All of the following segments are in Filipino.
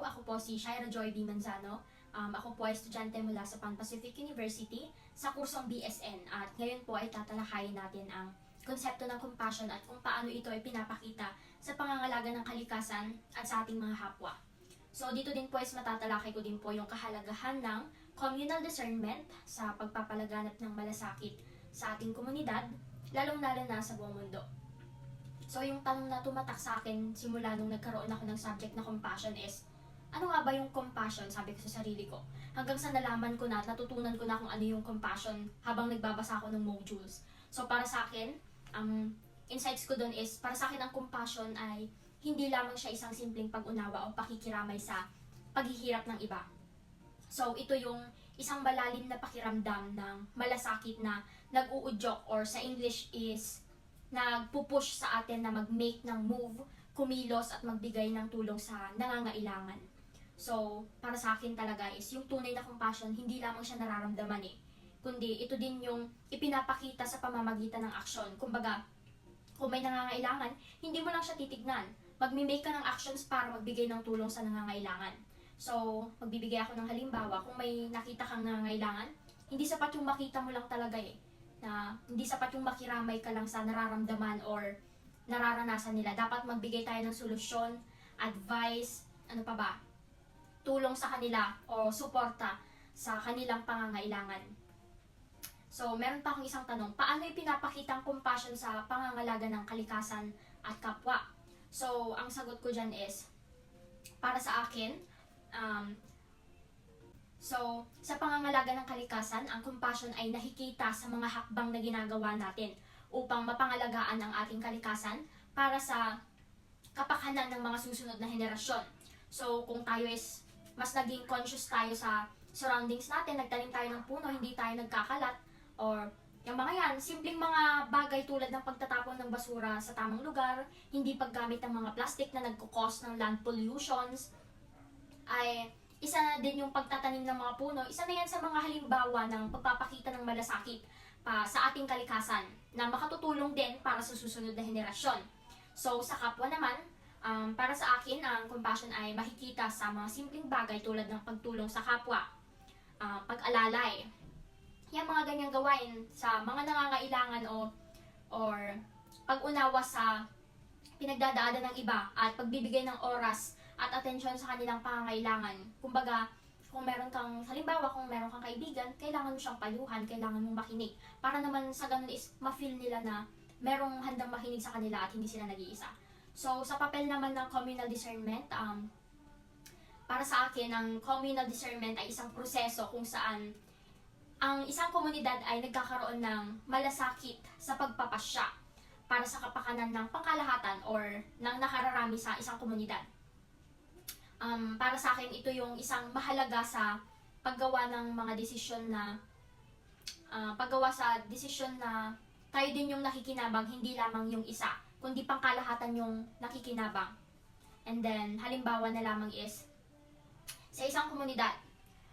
ako po si Shaira Joy B. Manzano. Ako po ay estudyante mula sa Pan Pacific University sa kursong BSN at ngayon po ay tatalakayin natin ang konsepto ng compassion at kung paano ito ay pinapakita sa pangangalaga ng kalikasan at sa ating mga kapwa. So dito din po is matatalakay ko din po yung kahalagahan ng communal discernment sa pagpapalaganap ng malasakit sa ating komunidad, lalong-lalo na sa buong mundo. So yung tanong na tumatak sa akin simula nung nagkaroon ako ng subject na compassion is, ano nga ba yung compassion? Sabi ko sa sarili ko. Hanggang sa nalaman ko na at natutunan ko na kung ano yung compassion habang nagbabasa ako ng modules. So para sa akin, insights ko doon is, para sa akin ang compassion ay hindi lamang siya isang simpleng pag-unawa o pakikiramay sa paghihirap ng iba. So ito yung isang malalim na pakiramdam ng malasakit na nag-uudyok or sa English is nagpupush sa atin na mag-make ng move, kumilos at magbigay ng tulong sa nangangailangan. So, para sa akin talaga is yung tunay na compassion, hindi lamang siya nararamdaman kundi ito din yung ipinapakita sa pamamagitan ng aksyon. Kumbaga, kung may nangangailangan, hindi mo lang siya titignan. Magmi-make ka ng actions para magbigay ng tulong sa nangangailangan. So, magbibigay ako ng halimbawa, kung may nakita kang nangangailangan, hindi sapat yung makita mo lang talaga na hindi sapat yung makiramay ka lang sa nararamdaman or nararanasan nila. Dapat magbigay tayo ng solusyon, advice, ano pa ba, tulong sa kanila o suporta sa kanilang pangangailangan. So, meron pa akong isang tanong, paano ipinapakita ang compassion sa pangangalaga ng kalikasan at kapwa? So, ang sagot ko dyan is, para sa akin, sa pangangalaga ng kalikasan, ang compassion ay nakikita sa mga hakbang na ginagawa natin upang mapangalagaan ang ating kalikasan para sa kapakanan ng mga susunod na henerasyon. So, kung tayo is mas naging conscious tayo sa surroundings natin, nagtanim tayo ng puno, hindi tayo nagkakalat, or yung mga yan, simpleng mga bagay tulad ng pagtatapon ng basura sa tamang lugar, hindi paggamit ng mga plastic na nagkukos ng land pollutions, ay isa na din yung pagtatanim ng mga puno, isa na yan sa mga halimbawa ng pagpapakita ng malasakit sa ating kalikasan na makatutulong din para sa susunod na henerasyon. So sa kapwa naman, para sa akin, ang compassion ay makikita sa mga simpleng bagay tulad ng pagtulong sa kapwa, pag-alalay, yung mga ganyang gawain sa mga nangangailangan or pag-unawa sa pinagdadaanan ng iba at pagbibigay ng oras at atensyon sa kanilang pangangailangan. Kumbaga, kung meron kang, halimbawa kung meron kang kaibigan, kailangan mo siyang payuhan, kailangan mong makinig. Para naman sa ganun is ma-feel nila na merong handang makinig sa kanila at hindi sila nag-iisa. So, sa papel naman ng communal discernment, para sa akin, ang communal discernment ay isang proseso kung saan ang isang komunidad ay nagkakaroon ng malasakit sa pagpapasya para sa kapakanan ng pangkalahatan or ng nakararami sa isang komunidad. Para sa akin, ito yung isang mahalaga sa paggawa ng mga desisyon na tayo din yung nakikinabang, hindi lamang yung isa, kundi pangkalahatan yung nakikinabang. And then, halimbawa na lamang is, sa isang komunidad,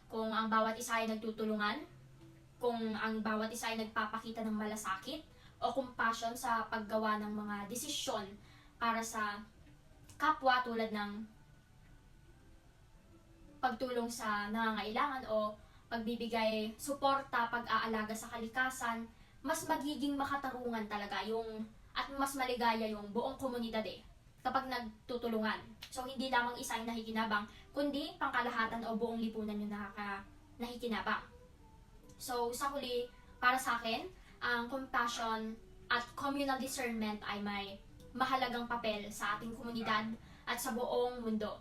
kung ang bawat isa ay nagtutulungan, kung ang bawat isa ay nagpapakita ng malasakit o compassion sa paggawa ng mga desisyon para sa kapwa tulad ng pagtulong sa nangangailangan o pagbibigay suporta, pag-aalaga sa kalikasan, mas magiging makatarungan talaga at mas maligaya yung buong komunidad kapag nagtutulungan. So hindi lamang isa yung nakikinabang, kundi pangkalahatan o buong lipunan yung nakikinabang. So sa huli, para sa akin, ang compassion at communal discernment ay may mahalagang papel sa ating komunidad at sa buong mundo.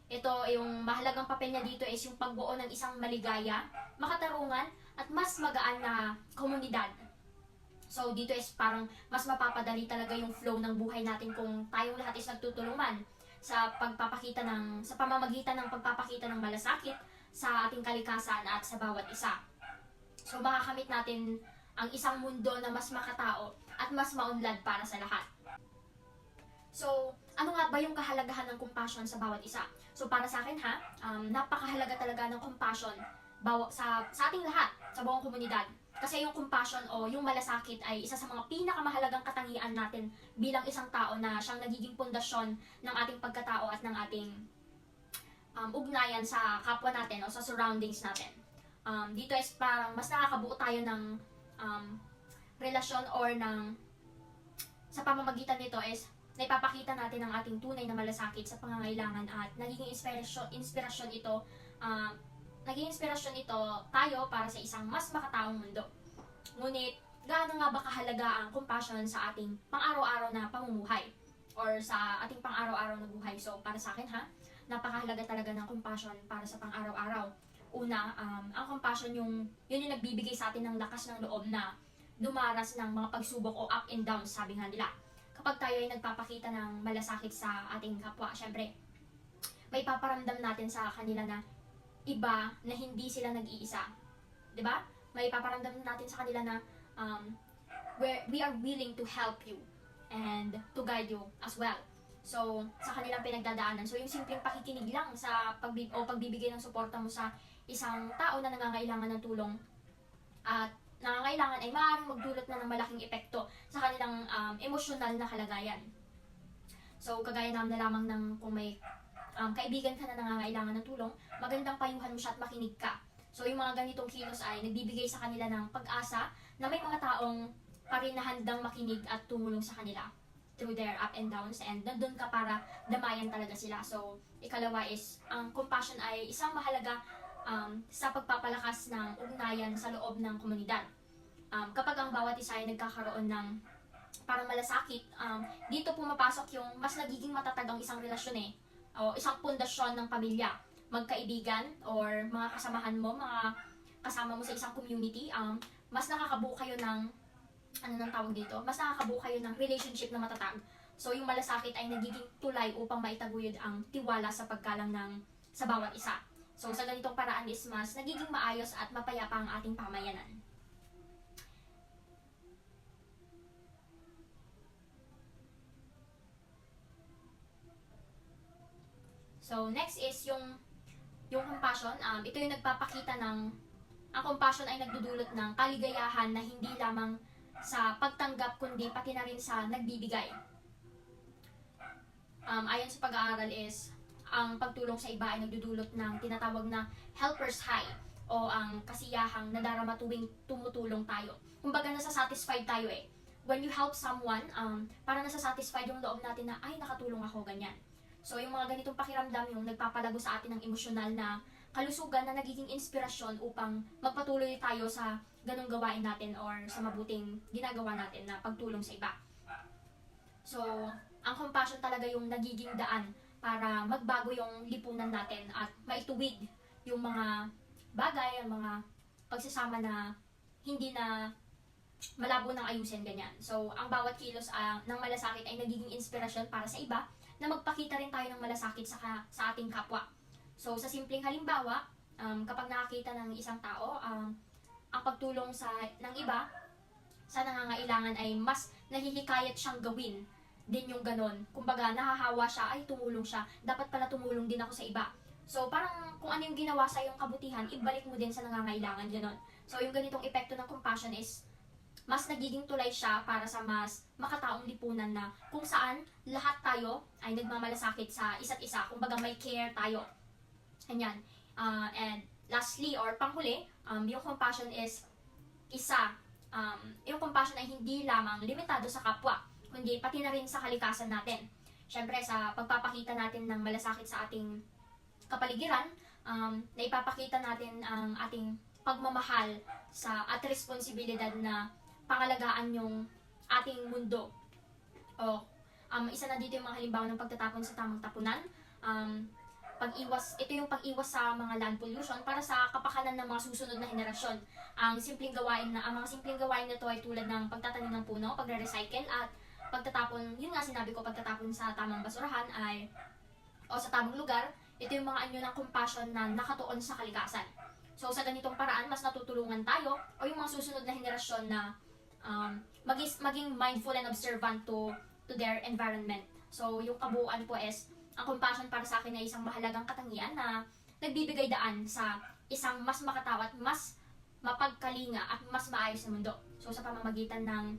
Ito, yung mahalagang papel niya dito is yung pagbuo ng isang maligaya, makatarungan, at mas magaan na komunidad. So, dito is parang mas mapapadali talaga yung flow ng buhay natin kung tayong lahat is nagtutulungan sa pamamagitan ng pagpapakita ng malasakit sa ating kalikasan at sa bawat isa. So, makakamit natin ang isang mundo na mas makatao at mas maunlad para sa lahat. So, ano nga ba yung kahalagahan ng compassion sa bawat isa? So, para sa akin napakahalaga talaga ng compassion sa ating lahat, sa buong komunidad. Kasi yung compassion o yung malasakit ay isa sa mga pinakamahalagang katangian natin bilang isang tao na siyang nagiging pundasyon ng ating pagkatao at ng ating ugnayan sa kapwa natin o sa surroundings natin. Dito is parang mas nakakabuo tayo ng relasyon or sa pamamagitan nito is naipapakita natin ang ating tunay na malasakit sa pangangailangan at nagiging inspirasyon ito tayo para sa isang mas makataong mundo. Ngunit, gaano nga ba kahalaga ang compassion sa ating pang-araw-araw na pamumuhay or sa ating pang-araw-araw na buhay? So, para sa akin napakahalaga talaga ng compassion para sa pang-araw-araw. Una, ang compassion yun yung nagbibigay sa atin ng lakas ng loob na dumaras ng mga pagsubok o up and down, sabi nga nila. Kapag tayo ay nagpapakita ng malasakit sa ating kapwa, syempre, may paparamdam natin sa kanila na iba na hindi sila nag-iisa. 'Di ba? May paparamdam natin sa kanila na we are willing to help you and to guide you as well. So, sa kanilang pinagdadaanan. So, yung simpleng pakikinig lang sa pagbibigay ng suporta mo sa isang tao na nangangailangan ng tulong at nangangailangan ay maaaring magdulot na ng malaking epekto sa kanilang emosyonal na kalagayan. So, kagaya na lamang ng kung may kaibigan ka na nangangailangan ng tulong, magandang payuhan mo siya at makinig ka. So, yung mga ganitong kilos ay nagbibigay sa kanila ng pag-asa na may mga taong pa rin na handang makinig at tumulong sa kanila through their up and downs, and nandun ka para damayan talaga sila. So, ikalawa is, ang compassion ay isang mahalaga sa pagpapalakas ng ugnayan sa loob ng komunidad. Kapag ang bawat isa ay nagkakaroon ng parang malasakit, dito pumapasok yung mas nagiging matatag ang isang relasyon o isang pundasyon ng pamilya, magkaibigan, or mga kasamahan mo, mga kasama mo sa isang community, mas nakakabuo kayo ng mas nakakabuo kayo ng relationship na matatag. So, yung malasakit ay nagiging tulay upang maitaguyod ang tiwala sa paggalang sa bawat isa. So, sa ganitong paraan is mas nagiging maayos at mapayapa ang ating pamayanan. So, next is yung compassion. Ito yung nagpapakita ang compassion ay nagdudulot ng kaligayahan na hindi lamang sa pagtanggap kundi pati na rin sa nagbibigay. Ayon sa pag-aaral is, ang pagtulong sa iba ay nagdudulot ng tinatawag na helper's high o ang kasiyahang nadarama tuwing tumutulong tayo. Kumbaga nasa-satisfied tayo When you help someone, parang nasa-satisfied yung loob natin na, ay, nakatulong ako, ganyan. So, yung mga ganitong pakiramdam yung nagpapalago sa atin ng emosyonal na kalusugan na nagiging inspirasyon upang magpatuloy tayo sa ganung gawain natin or sa mabuting ginagawa natin na pagtulong sa iba. So, ang compassion talaga yung nagiging daan para magbago yung lipunan natin at maituwid yung mga bagay, ang mga pagsasama na hindi na malabo ng ayusin, ganyan. So, ang bawat kilos ng malasakit ay nagiging inspirasyon para sa iba na magpakita rin tayo ng malasakit sa ating kapwa. So, sa simpleng halimbawa, kapag nakakita ng isang tao, ang pagtulong ng iba sa nangangailangan ay mas nahihikayat siyang gawin din yung ganon. Kumbaga, nahahawa siya, ay tumulong siya, dapat pala tumulong din ako sa iba. So, parang kung ano yung ginawa sa iyong kabutihan, ibalik mo din sa nangangailangan, ganon. So, yung ganitong epekto ng compassion is, mas nagiging tulay siya para sa mas makataong lipunan na kung saan lahat tayo ay nagmamalasakit sa isa't isa. Kumbaga, may care tayo. Ganyan. And lastly, or panghuli, yung compassion is yung compassion ay hindi lamang limitado sa kapwa, kundi pati na rin sa kalikasan natin. Siyempre, sa pagpapakita natin ng malasakit sa ating kapaligiran, na ipapakita natin ang ating pagmamahal at responsibilidad na pangalagaan yung ating mundo. Isa na dito yung mga halimbawa ng pagtatapon sa tamang tapunan, ito yung pag-iwas sa mga land pollution para sa kapakanan ng mga susunod na henerasyon. Ang mga simpleng gawain na ito ay tulad ng pagtatanim ng puno, pagre-recycle at pagtatapon, yun nga sinabi ko, pagtatapon sa tamang basurahan o sa tamang lugar. Ito yung mga anyo ng compassion na nakatuon sa kalikasan. So sa ganitong paraan, mas natutulungan tayo o yung mga susunod na henerasyon na maging mindful and observant to their environment. So yung kabuuan po is, ang compassion para sa akin ay isang mahalagang katangian na nagbibigay daan sa isang mas makatawat, mas mapagkalinga at mas maayos na mundo. So sa pamamagitan ng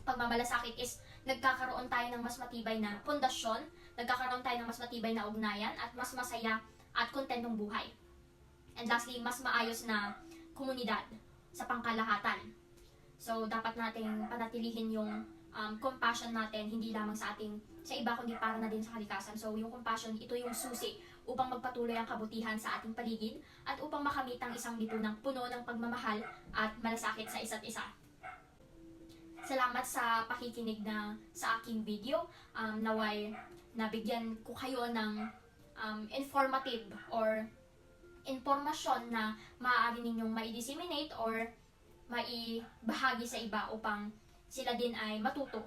pagmamalasakit is nagkakaroon tayo ng mas matibay na pundasyon, nagkakaroon tayo ng mas matibay na ugnayan at mas masaya at kontentong buhay. And lastly, mas maayos na komunidad sa pangkalahatan. So, dapat nating panatilihin yung compassion natin, hindi lamang sa iba, kundi para na din sa kalikasan. So, yung compassion, ito yung susi upang magpatuloy ang kabutihan sa ating paligid at upang makamit ang isang lipunang puno ng pagmamahal at malasakit sa isa't isa. Salamat sa pakikinig sa aking video. Naway nabigyan ko kayo ng informative or informasyon na maaari ninyong mai-disseminate or maibahagi sa iba upang sila din ay matuto